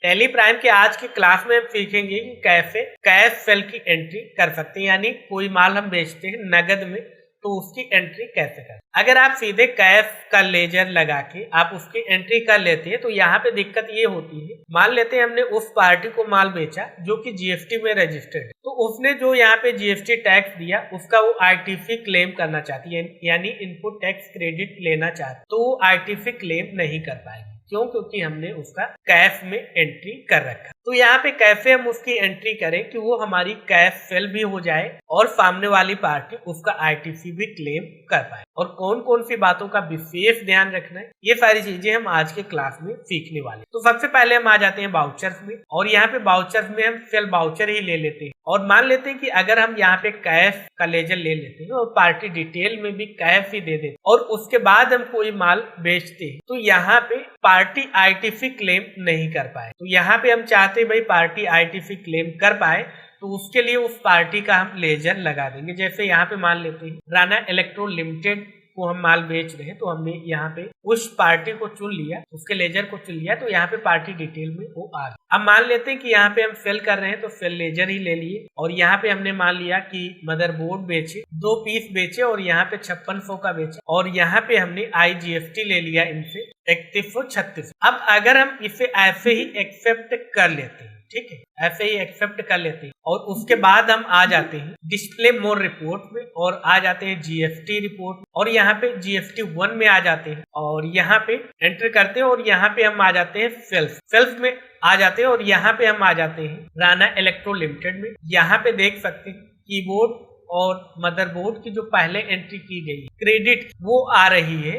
Tally prime के आज की क्लास में हम सीखेंगे कि कैसे कैश सेल की एंट्री कर सकते हैं, यानी कोई माल हम बेचते हैं नगद में तो उसकी एंट्री कैसे करें। अगर आप सीधे कैश का लेजर लगा के आप उसकी एंट्री कर लेते हैं तो यहाँ पे दिक्कत ये होती है, मान लेते हैं हमने उस पार्टी को माल बेचा जो कि जीएसटी में रजिस्टर्ड है, तो उसने जो यहाँ पे जीएसटी टैक्स दिया उसका वो आईटीसी क्लेम करना चाहती है, यानी इनपुट टैक्स क्रेडिट लेना चाहती, तो वो आईटीसी क्लेम नहीं कर पाएगी। क्यों? क्योंकि हमने उसका कैश में एंट्री कर रखा। तो यहाँ पे कैसे हम उसकी एंट्री करें कि वो हमारी कैश सेल भी हो जाए और सामने वाली पार्टी उसका आईटीसी भी क्लेम कर पाए, और कौन कौन सी बातों का विशेष ध्यान रखना है, ये सारी चीजें हम आज के क्लास में सीखने वाले। तो सबसे पहले हम आ जाते हैं बाउचर्स में, और यहाँ पे बाउचर्स में हम सेल बाउचर ही ले लेते हैं और मान लेते हैं कि अगर हम यहाँ पे कैश का लेजर ले लेते हैं और पार्टी डिटेल में भी कैश ही दे देते और उसके बाद हम कोई माल बेचते हैं तो यहाँ पे पार्टी आईटीसी क्लेम नहीं कर पाए। तो यहाँ पे हम चाहते हैं भाई पार्टी आईटीसी क्लेम कर पाए, तो उसके लिए उस पार्टी का हम लेजर लगा देंगे। जैसे यहाँ पे मान लेते हैं राणा इलेक्ट्रो लिमिटेड को हम माल बेच रहे हैं, तो हमने यहाँ पे उस पार्टी को चुन लिया, उसके लेजर को चुन लिया, तो यहाँ पे पार्टी डिटेल में वो आ गया। अब मान लेते हैं कि यहाँ पे हम सेल कर रहे हैं तो सेल लेजर ही ले लिए, और यहाँ पे हमने मान लिया कि मदरबोर्ड बेचे, 2 पीस बेचे और यहाँ पे 5600 का बेचा, और यहाँ पे हमने IGST ले लिया इनसे 3136। अब अगर हम इसे ऐसे ही एक्सेप्ट कर लेते हैं, ठीक है, ऐसे ही एक्सेप्ट कर लेते हैं, और उसके बाद हम आ जाते हैं डिस्प्ले मोर रिपोर्ट में और आ जाते हैं जीएसटी रिपोर्ट, और यहाँ पे जीएसटी 1 में आ जाते हैं और यहाँ पे एंटर करते हैं, और यहाँ पे हम आ जाते हैं सेल्स में आ जाते हैं, और यहाँ पे हम आ जाते हैं राणा इलेक्ट्रो लिमिटेड में। यहाँ पे देख सकते हैं कीबोर्ड और मदरबोर्ड की जो पहले एंट्री की गई क्रेडिट वो आ रही है,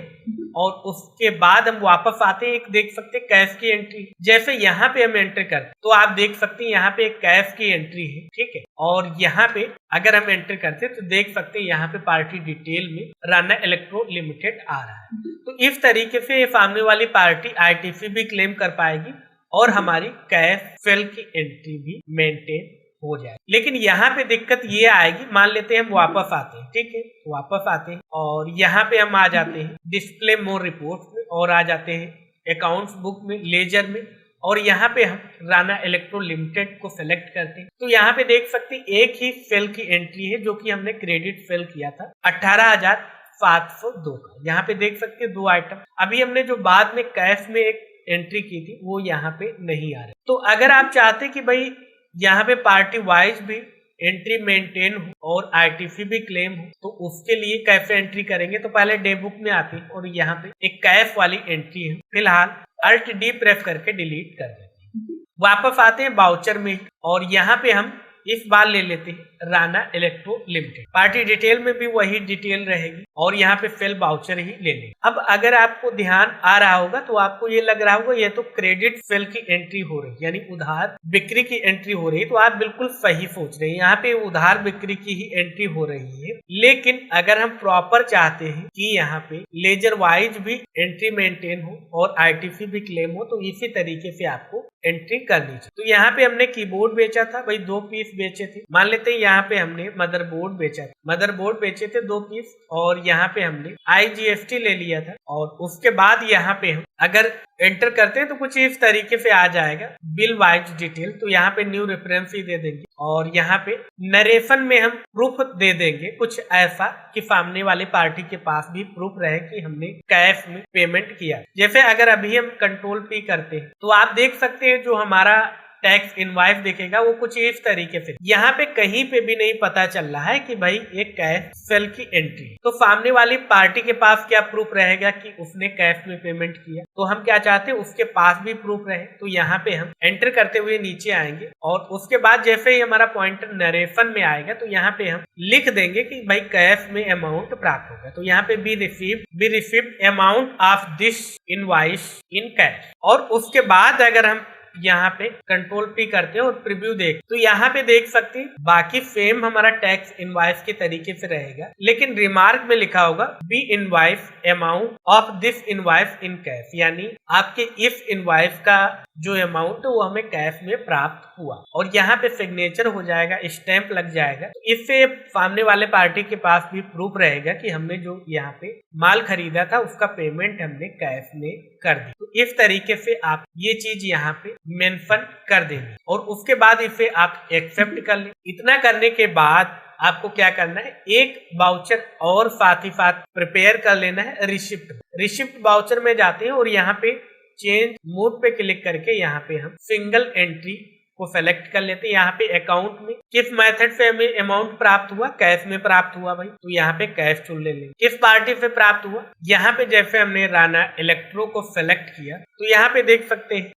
और उसके बाद हम वापस आते हैं, एक देख सकते हैं कैश की एंट्री। जैसे यहाँ पे हम एंटर करते तो आप देख सकते हैं यहाँ पे एक कैश की एंट्री है, ठीक है, और यहाँ पे अगर हम एंटर करते हैं तो देख सकते हैं यहाँ पे पार्टी डिटेल में राणा इलेक्ट्रो लिमिटेड आ रहा है। तो इस तरीके से सामने वाली पार्टी आईटीसी भी क्लेम कर पाएगी और हमारी कैश सेल की एंट्री भी मेंटेन हो जाए। लेकिन यहाँ पे दिक्कत ये आएगी, मान लेते हैं हम वापस आते हैं, ठीक है, वापस आते हैं और यहाँ पे हम आ जाते हैं डिस्प्ले मोर रिपोर्ट में और आ जाते हैं अकाउंट्स बुक में लेजर में, और यहाँ पे हम राणा इलेक्ट्रो लिमिटेड को सिलेक्ट करते हैं। तो यहाँ पे देख सकते हैं एक ही सेल की एंट्री है जो कि हमने क्रेडिट सेल किया था 18,702 का। यहाँ पे देख सकते हैं 2 आइटम, अभी हमने जो बाद में कैश में एक एंट्री की थी वो यहाँ पे नहीं आ रही। तो अगर आप चाहते कि भाई यहाँ पे पार्टी वाइज भी एंट्री मेंटेन हो और आईटीसी भी क्लेम हो, तो उसके लिए कैसे एंट्री करेंगे, तो पहले डे बुक में आते हैं और यहाँ पे एक कैश वाली एंट्री है, फिलहाल Alt D प्रेस करके डिलीट कर देते हैं। वापस आते हैं बाउचर में और यहाँ पे हम इस बार ले लेते हैं Rana electro limited, party detail में भी वही डिटेल रहेगी और यहाँ पे सेल बाउचर ही ले लेंगे। अब अगर आपको ध्यान आ रहा होगा तो आपको ये लग रहा होगा ये तो क्रेडिट सेल की एंट्री हो रही है, यानी उधार बिक्री की एंट्री हो रही है, तो आप बिल्कुल सही सोच रहे हैं, यहाँ पे उधार बिक्री की ही एंट्री हो रही है। लेकिन अगर हम प्रॉपर चाहते हैं कि यहाँ पे लेजर वाइज भी एंट्री मेंटेन हो और आईटीसी भी क्लेम हो, तो इसी तरीके से आपको एंट्री करनी चाहिए। तो यहाँ पे हमने कीबोर्ड बेचा था भाई, 2 पीस बेचे थे, मान लेते हैं यहाँ पे हमने मदरबोर्ड बेचा था, मदरबोर्ड बेचे थे 2 पीस, और यहाँ पे हमने IGST ले लिया था, और उसके बाद यहाँ पे हम अगर एंटर करते हैं तो कुछ इस तरीके से आ जाएगा बिल वाइज डिटेल। तो यहाँ पे न्यू रेफरेंस ही दे देंगे और यहाँ पे नरेशन में हम प्रूफ दे देंगे कुछ ऐसा कि सामने वाले पार्टी के पास भी प्रूफ रहे कि हमने कैश में पेमेंट किया। जैसे अगर अभी हम कंट्रोल P करते हैं तो आप देख सकते हैं जो हमारा टैक्स इनवॉइस दिखेगा वो कुछ इस तरीके से, यहाँ पे कहीं पे भी नहीं पता चल रहा है कि भाई ये कैश सेल की एंट्री। तो सामने वाली पार्टी के पास क्या प्रूफ रहेगा कि उसने कैश में पेमेंट किया, तो हम क्या चाहते हैं उसके पास भी प्रूफ रहे। तो यहाँ पे हम एंटर करते हुए नीचे आएंगे और उसके बाद जैसे ही हमारा पॉइंटर नरेशन में आएगा तो यहाँ पे हम लिख देंगे कि भाई कैश में अमाउंट प्राप्त होगा। तो यहाँ पे be received amount of this invoice in cash, और उसके बाद अगर हम यहाँ पे कंट्रोल P करते हैं और प्रीव्यू देख, तो यहाँ पे देख सकते हैं बाकी सेम हमारा टैक्स इनवॉइस के तरीके से रहेगा, लेकिन रिमार्क में लिखा होगा be invoice amount of this invoice in cash, यानी आपके इस इनवॉइस का जो अमाउंट है वो हमें कैश में प्राप्त हुआ, और यहाँ पे सिग्नेचर हो जाएगा, स्टैंप लग जाएगा। इससे सामने वाले पार्टी के पास भी प्रूफ रहेगा कि हमने जो यहाँ पे माल खरीदा था उसका पेमेंट हमने कैश में कर दी। तो इस तरीके से आप ये चीज यहाँ पे मेंशन कर देंगे और उसके बाद इसे आप एक्सेप्ट कर लें। इतना करने के बाद आपको क्या करना है, एक वाउचर और साथ ही साथ प्रिपेयर कर लेना है रिसिप्ट वाउचर में जाते हैं और यहाँ पे चेंज मोड पे क्लिक करके यहाँ पे हम सिंगल एंट्री को सेलेक्ट कर लेते हैं। यहाँ पे अकाउंट में किस मेथड से हमें अमाउंट प्राप्त हुआ, कैश में प्राप्त हुआ भाई, तो यहाँ पे कैश चुन लेंगे। किस पार्टी से प्राप्त हुआ, यहाँ पे जैसे हमने राना इलेक्ट्रो को सेलेक्ट किया तो यहाँ पे देख सकते हैं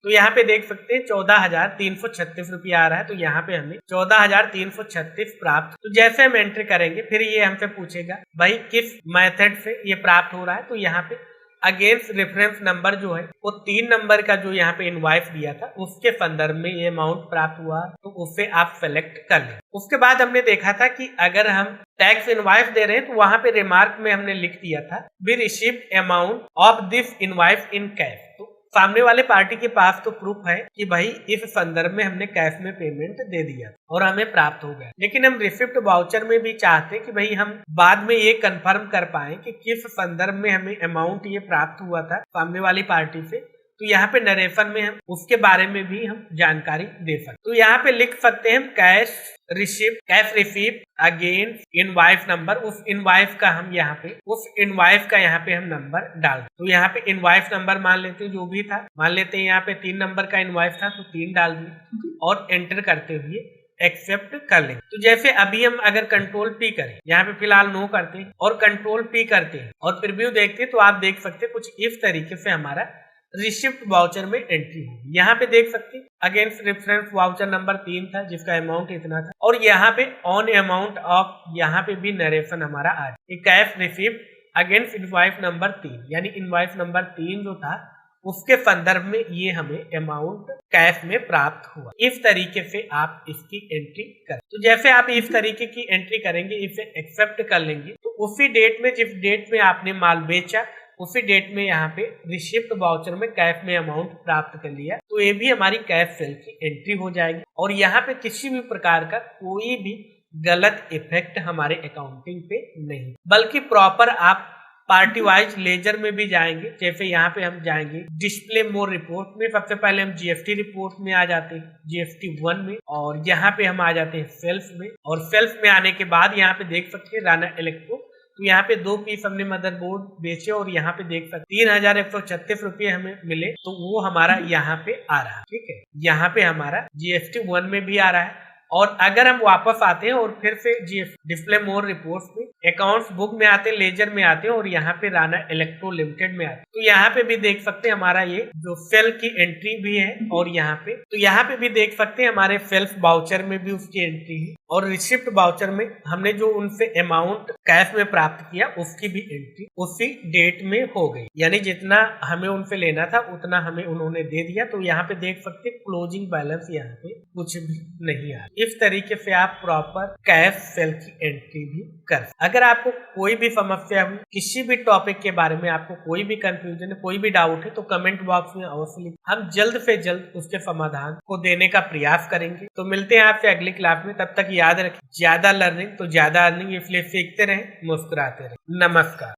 14,336 रुपया आ रहा है। तो यहाँ पे हमें 14,336 प्राप्त। तो जैसे हम एंट्री करेंगे फिर ये हमसे पूछेगा भाई किस मेथड से ये प्राप्त हो रहा है। तो यहाँ पे अगेंस्ट रेफरेंस नंबर जो है वो 3 नंबर का जो यहाँ पे इनवॉइस दिया था उसके संदर्भ में ये अमाउंट प्राप्त हुआ, तो उससे आप सेलेक्ट कर लें। उसके बाद हमने देखा था कि अगर हम टैक्स इनवॉइस दे रहे हैं तो वहां पे रिमार्क में हमने लिख दिया था we received amount of this invoice in cash. तो सामने वाले पार्टी के पास तो प्रूफ है कि भाई इस संदर्भ में हमने कैश में पेमेंट दे दिया और हमें प्राप्त हो गया, लेकिन हम रिसिप्ट वाउचर में भी चाहते कि भाई हम बाद में ये कंफर्म कर पाए कि किस संदर्भ में हमें अमाउंट ये प्राप्त हुआ था सामने वाली पार्टी से। तो यहाँ पे नरेशन में हम उसके बारे में भी हम जानकारी दे सकते। तो यहाँ पे लिख सकते हैं cash receipt against invoice number, उस इनवॉइस का हम नंबर डाल दें। तो यहाँ पे इनवॉइस नंबर मान लेते हैं जो भी था, मान लेते हैं यहाँ पे 3 नंबर का इनवॉइस था तो 3 डाल दिए और एंटर करते हुए एक्सेप्ट कर लें। तो जैसे अभी हम अगर कंट्रोल पी करें, यहाँ पे फिलहाल नो करते हैं और कंट्रोल पी करते हैं और प्रीव्यू देखते हैं तो आप देख सकते हैं कुछ इस तरीके से हमारा रिसिप्ट वाउचर में एंट्री होगी। यहाँ पे देख सकते हैं अगेंस्ट रेफरेंस वाउचर नंबर 3 था जिसका अमाउंट इतना था और यहाँ पे ऑन अमाउंट ऑफ यहाँ पे भी नरेशन हमारा आ जाए cash receipt against invoice number 3, यानी इनवॉइस नंबर 3 जो था उसके संदर्भ में ये हमें अमाउंट कैश में प्राप्त हुआ। इस तरीके से आप इसकी एंट्री करें। तो जैसे आप इस तरीके की एंट्री करेंगे, इसे एक्सेप्ट कर लेंगे तो उसी डेट में जिस डेट में आपने माल बेचा उसी डेट में यहाँ पे रिसिप्ट वाउचर में कैश में अमाउंट प्राप्त कर लिया, तो ये भी हमारी कैश सेल की एंट्री हो जाएगी और यहाँ पे किसी भी प्रकार का कोई भी गलत इफेक्ट हमारे अकाउंटिंग पे नहीं, बल्कि प्रॉपर आप पार्टी वाइज लेजर में भी जाएंगे। जैसे यहाँ पे हम जाएंगे डिस्प्ले मोर रिपोर्ट में, सबसे पहले हम जीएसटी रिपोर्ट में आ जाते हैं, जीएसटी 1 में, और यहाँ पे हम आ जाते हैं सेल्फ में, और सेल्फ में आने के बाद यहाँ पे देख सकते हैं राना इलेक्ट्रो। तो यहाँ पे 2 पीस हमने मदरबोर्ड बेचे और यहाँ पे देख सकते 3,136 रुपये हमें मिले, तो वो हमारा यहाँ पे आ रहा है। ठीक है, यहाँ पे हमारा जीएसटी 1 में भी आ रहा है। और अगर हम वापस आते हैं और फिर से डिस्प्ले मोर रिपोर्ट्स में अकाउंट्स बुक में आते हैं, लेजर में आते हैं और यहाँ पे राना इलेक्ट्रो लिमिटेड में आते हैं, तो यहाँ पे भी देख सकते हैं हमारा ये जो सेल की एंट्री भी है, और यहाँ पे भी देख सकते हैं हमारे सेल्फ वाउचर में भी उसकी एंट्री है, और रिसिप्ट वाउचर में हमने जो उनसे अमाउंट कैश में प्राप्त किया उसकी भी एंट्री उसी डेट में हो गई, यानी जितना हमें उनसे लेना था उतना हमें उन्होंने दे दिया। तो यहाँ पे देख सकते हैं क्लोजिंग बैलेंस यहाँ पे कुछ भी नहीं आ। इस तरीके से आप प्रॉपर कैश सेल की एंट्री भी कर। अगर आपको कोई भी समस्या हुई, किसी भी टॉपिक के बारे में आपको कोई भी कंफ्यूजन है, कोई भी डाउट है, तो कमेंट बॉक्स में अवश्य लिखें, हम जल्द से जल्द उसके समाधान को देने का प्रयास करेंगे। तो मिलते हैं आपसे अगली क्लास में, तब तक याद रखें ज्यादा लर्निंग तो ज्यादा अर्निंग, इसलिए सीखते रहें, मुस्कुराते रहें। नमस्कार।